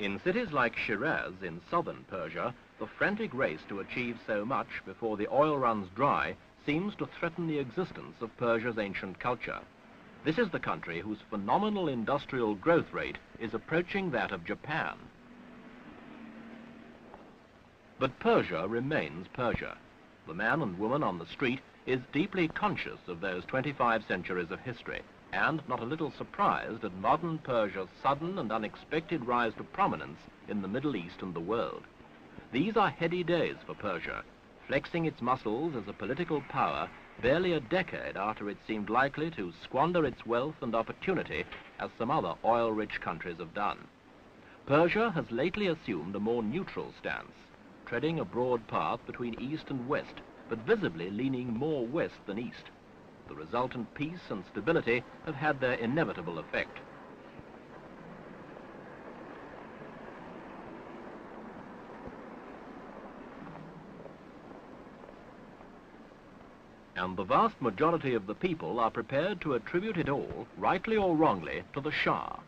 In cities like Shiraz in southern Persia, the frantic race to achieve so much before the oil runs dry seems to threaten the existence of Persia's ancient culture. This is the country whose phenomenal industrial growth rate is approaching that of Japan. But Persia remains Persia. The man and woman on the street is deeply conscious of those 25 centuries of history, and not a little surprised at modern Persia's sudden and unexpected rise to prominence in the Middle East and the world. These are heady days for Persia, flexing its muscles as a political power barely a decade after it seemed likely to squander its wealth and opportunity as some other oil-rich countries have done. Persia has lately assumed a more neutral stance, treading a broad path between east and west, but visibly leaning more west than east. The resultant peace and stability have had their inevitable effect. And the vast majority of the people are prepared to attribute it all, rightly or wrongly, to the Shah.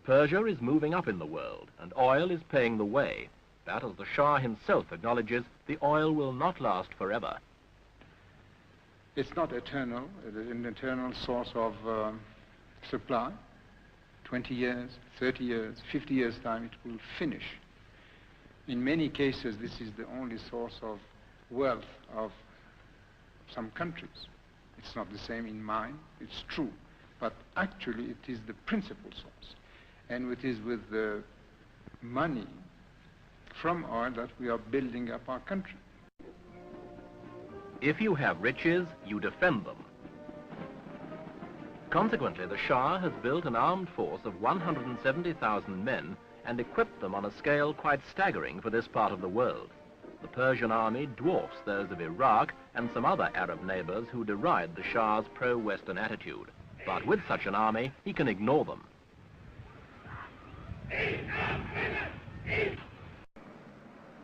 Persia is moving up in the world, and oil is paying the way. But as the Shah himself acknowledges, the oil will not last forever. It's not eternal. It is an eternal source of supply. 20 years, 30 years, 50 years' time, it will finish. In many cases, this is the only source of wealth of some countries. It's not the same in mine, it's true. But actually, it is the principal source. And it is with the money from oil that we are building up our country. If you have riches, you defend them. Consequently, the Shah has built an armed force of 170,000 men and equipped them on a scale quite staggering for this part of the world. The Persian army dwarfs those of Iraq and some other Arab neighbors who deride the Shah's pro-Western attitude. But with such an army, he can ignore them.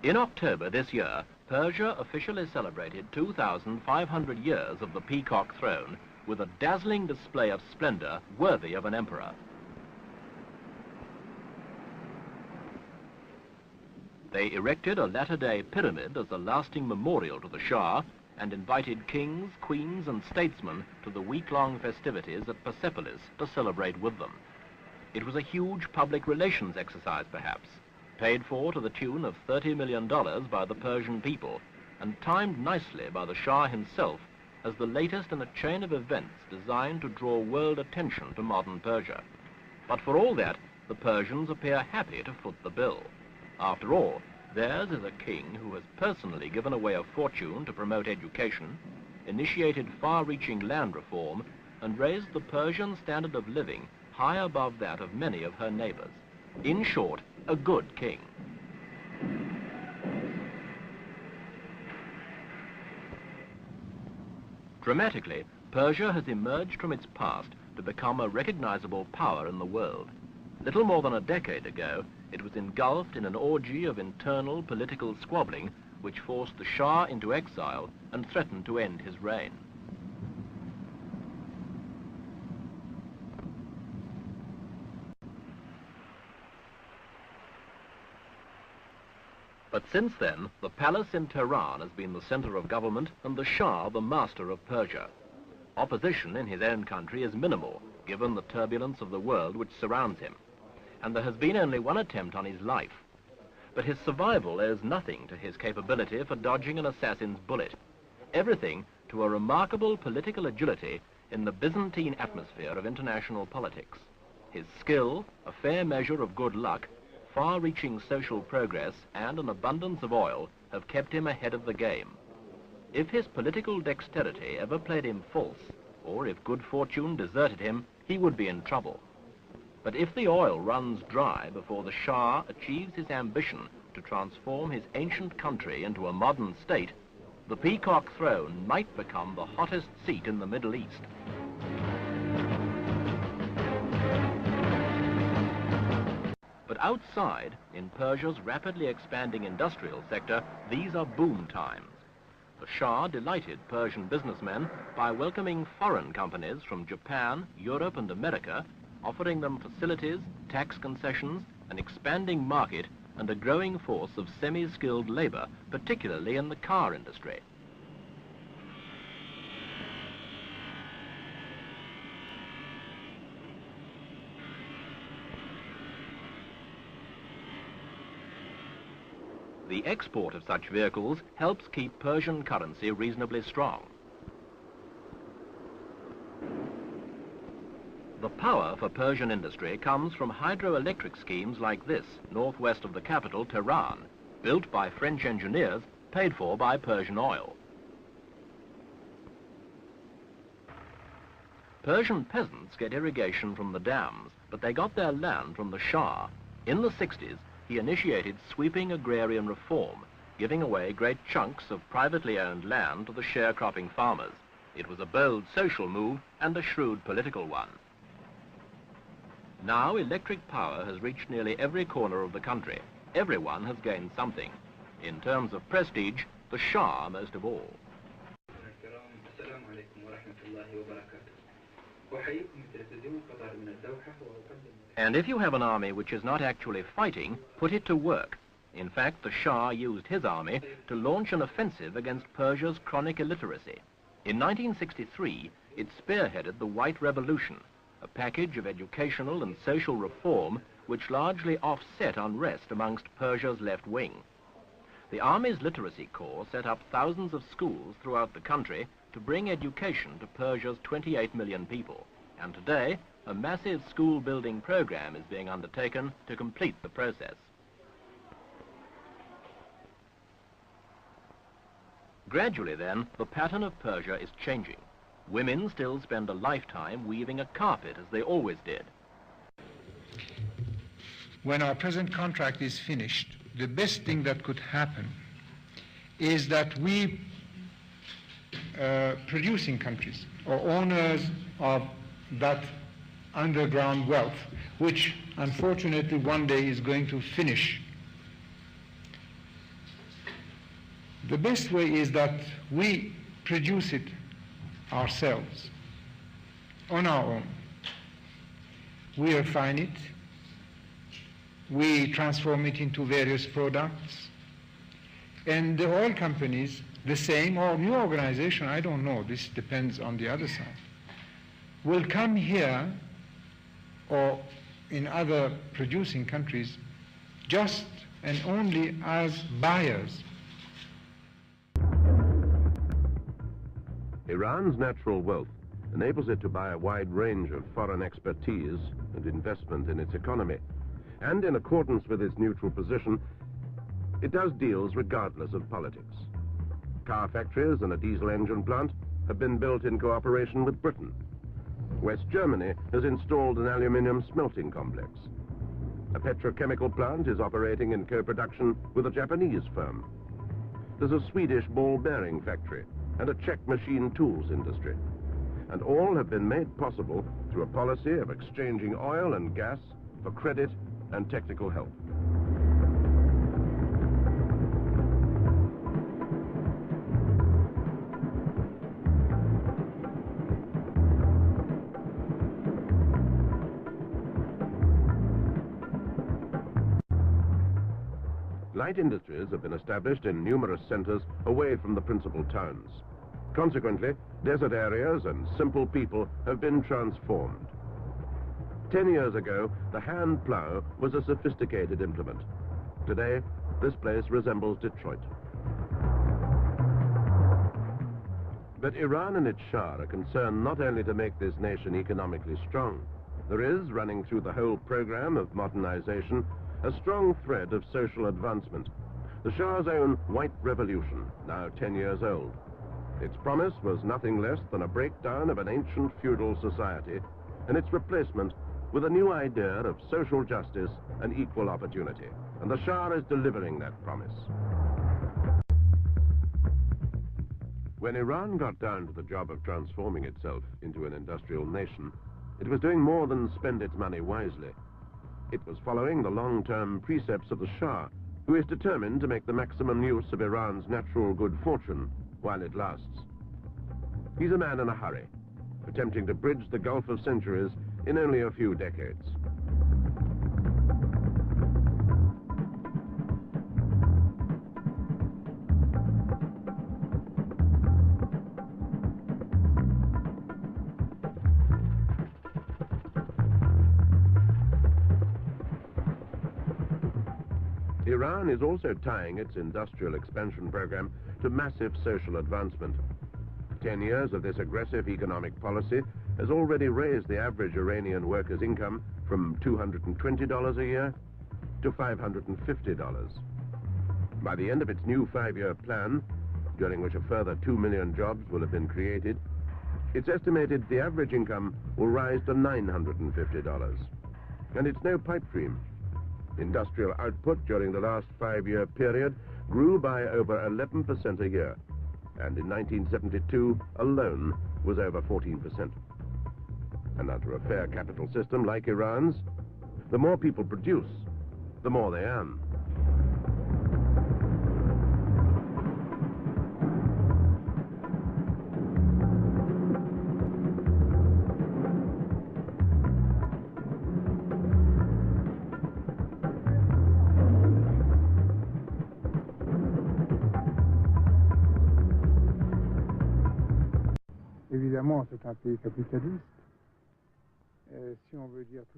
In October this year, Persia officially celebrated 2,500 years of the peacock throne with a dazzling display of splendor worthy of an emperor. They erected a latter-day pyramid as a lasting memorial to the Shah and invited kings, queens and statesmen to the week-long festivities at Persepolis to celebrate with them. It was a huge public relations exercise, perhaps, paid for to the tune of $30 million by the Persian people, and timed nicely by the Shah himself as the latest in a chain of events designed to draw world attention to modern Persia. But for all that, the Persians appear happy to foot the bill. After all, theirs is a king who has personally given away a fortune to promote education, initiated far-reaching land reform, and raised the Persian standard of living high above that of many of her neighbors. In short, a good king. Dramatically, Persia has emerged from its past to become a recognizable power in the world. Little more than a decade ago, it was engulfed in an orgy of internal political squabbling which forced the Shah into exile and threatened to end his reign. But since then, the palace in Tehran has been the center of government and the Shah the master of Persia. Opposition in his own country is minimal, given the turbulence of the world which surrounds him, and there has been only one attempt on his life. But his survival owes nothing to his capability for dodging an assassin's bullet, everything to a remarkable political agility in the Byzantine atmosphere of international politics. His skill, a fair measure of good luck, far-reaching social progress and an abundance of oil have kept him ahead of the game. If his political dexterity ever played him false, or if good fortune deserted him, he would be in trouble. But if the oil runs dry before the Shah achieves his ambition to transform his ancient country into a modern state, the peacock throne might become the hottest seat in the Middle East. But outside, in Persia's rapidly expanding industrial sector, these are boom times. The Shah delighted Persian businessmen by welcoming foreign companies from Japan, Europe and America offering them facilities, tax concessions, an expanding market, and a growing force of semi-skilled labor, particularly in the car industry. The export of such vehicles helps keep Persian currency reasonably strong. The power for Persian industry comes from hydroelectric schemes like this, northwest of the capital, Tehran, built by French engineers, paid for by Persian oil. Persian peasants get irrigation from the dams, but they got their land from the Shah. In the 60s, he initiated sweeping agrarian reform, giving away great chunks of privately owned land to the sharecropping farmers. It was a bold social move and a shrewd political one. Now electric power has reached nearly every corner of the country. Everyone has gained something. In terms of prestige, the Shah most of all. And if you have an army which is not actually fighting, put it to work. In fact, the Shah used his army to launch an offensive against Persia's chronic illiteracy. In 1963, it spearheaded the White Revolution, a package of educational and social reform which largely offset unrest amongst Persia's left wing. The Army's Literacy Corps set up thousands of schools throughout the country to bring education to Persia's 28 million people. And today, a massive school building program is being undertaken to complete the process. Gradually then, the pattern of Persia is changing. Women still spend a lifetime weaving a carpet as they always did. When our present contract is finished, the best thing that could happen is that we, producing countries, or owners of that underground wealth, which unfortunately one day is going to finish. The best way is that we produce it ourselves, on our own. We refine it, we transform it into various products, and the oil companies, the same, or new organization, I don't know, this depends on the other side, will come here or in other producing countries just and only as buyers. Iran's natural wealth enables it to buy a wide range of foreign expertise and investment in its economy. And in accordance with its neutral position, it does deals regardless of politics. Car factories and a diesel engine plant have been built in cooperation with Britain. West Germany has installed an aluminium smelting complex. A petrochemical plant is operating in co-production with a Japanese firm. There's a Swedish ball bearing factory and a Czech machine tools industry. And all have been made possible through a policy of exchanging oil and gas for credit and technical help. Light industries have been established in numerous centers away from the principal towns. Consequently, desert areas and simple people have been transformed. 10 years ago, the hand plow was a sophisticated implement. Today, this place resembles Detroit. But Iran and its Shah are concerned not only to make this nation economically strong. There is, running through the whole program of modernization, a strong thread of social advancement. The Shah's own White Revolution, now 10 years old. Its promise was nothing less than a breakdown of an ancient feudal society and its replacement with a new idea of social justice and equal opportunity. And the Shah is delivering that promise. When Iran got down to the job of transforming itself into an industrial nation, it was doing more than spend its money wisely. It was following the long-term precepts of the Shah, who is determined to make the maximum use of Iran's natural good fortune while it lasts. He's a man in a hurry, attempting to bridge the gulf of centuries in only a few decades. Iran is also tying its industrial expansion program to massive social advancement. 10 years of this aggressive economic policy has already raised the average Iranian worker's income from $220 a year to $550. By the end of its new 5-year plan, during which a further 2 million jobs will have been created, it's estimated the average income will rise to $950. And it's no pipe dream. Industrial output during the last 5-year period grew by over 11% a year, and in 1972 alone was over 14%. And under a fair capital system like Iran's, the more people produce, the more they earn.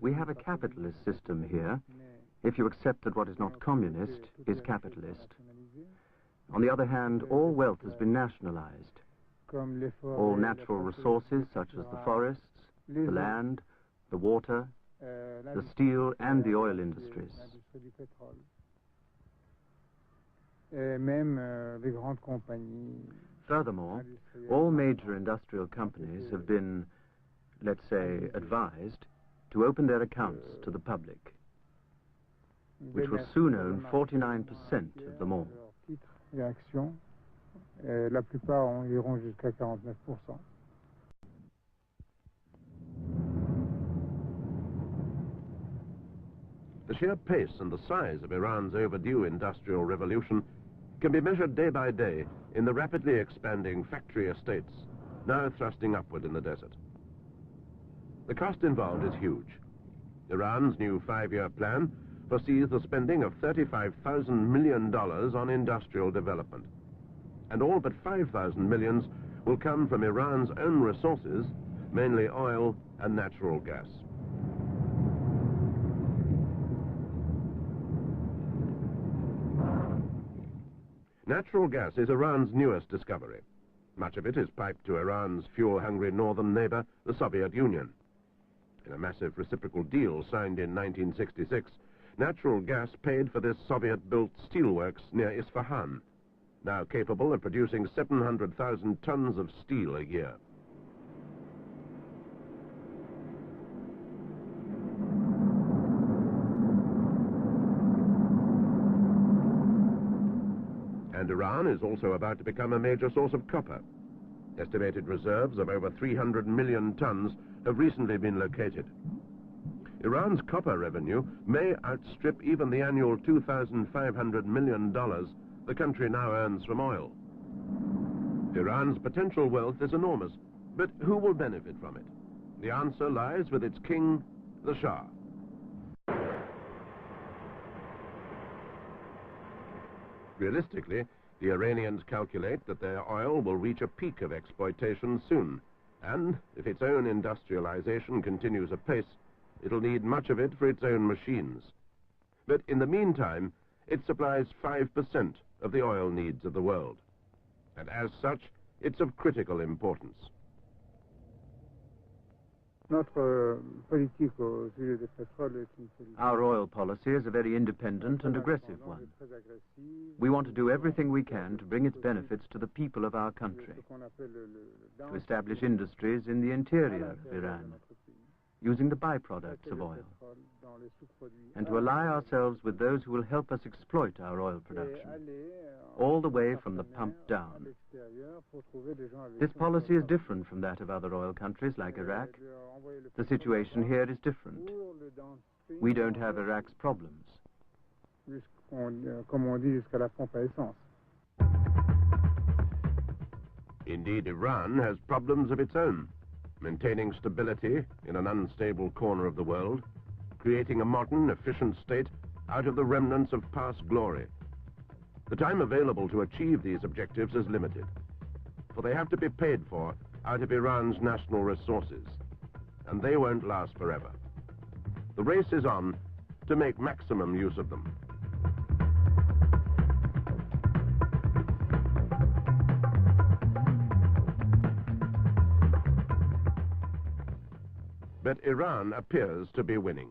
We have a capitalist system here, if you accept that what is not communist is capitalist. On the other hand, all wealth has been nationalized. All natural resources, such as the forests, the land, the water, the steel and the oil industries. Furthermore, all major industrial companies have been, let's say, advised to open their accounts to the public, which will soon own 49% of them all. The sheer pace and the size of Iran's overdue industrial revolution can be measured day by day in the rapidly expanding factory estates now thrusting upward in the desert. The cost involved is huge. Iran's new 5-year plan foresees the spending of $35,000 million on industrial development. And all but 5,000 millions will come from Iran's own resources, mainly oil and natural gas. Natural gas is Iran's newest discovery. Much of it is piped to Iran's fuel-hungry northern neighbor, the Soviet Union. In a massive reciprocal deal signed in 1966, natural gas paid for this Soviet-built steelworks near Isfahan, now capable of producing 700,000 tons of steel a year. And Iran is also about to become a major source of copper. Estimated reserves of over 300 million tons have recently been located. Iran's copper revenue may outstrip even the annual $2,500 million the country now earns from oil. Iran's potential wealth is enormous, but who will benefit from it? The answer lies with its king, the Shah. Realistically, the Iranians calculate that their oil will reach a peak of exploitation soon, and if its own industrialization continues apace, it'll need much of it for its own machines. But in the meantime, it supplies 5% of the oil needs of the world, and as such, it's of critical importance. Our oil policy is a very independent and aggressive one. We want to do everything we can to bring its benefits to the people of our country, to establish industries in the interior of Iran, using the byproducts of oil, and to ally ourselves with those who will help us exploit our oil production, all the way from the pump down. This policy is different from that of other oil countries like Iraq. The situation here is different. We don't have Iraq's problems. Indeed, Iran has problems of its own. maintaining stability in an unstable corner of the world, creating a modern, efficient state out of the remnants of past glory. The time available to achieve these objectives is limited, for they have to be paid for out of Iran's national resources, and they won't last forever. The race is on to make maximum use of them. But Iran appears to be winning.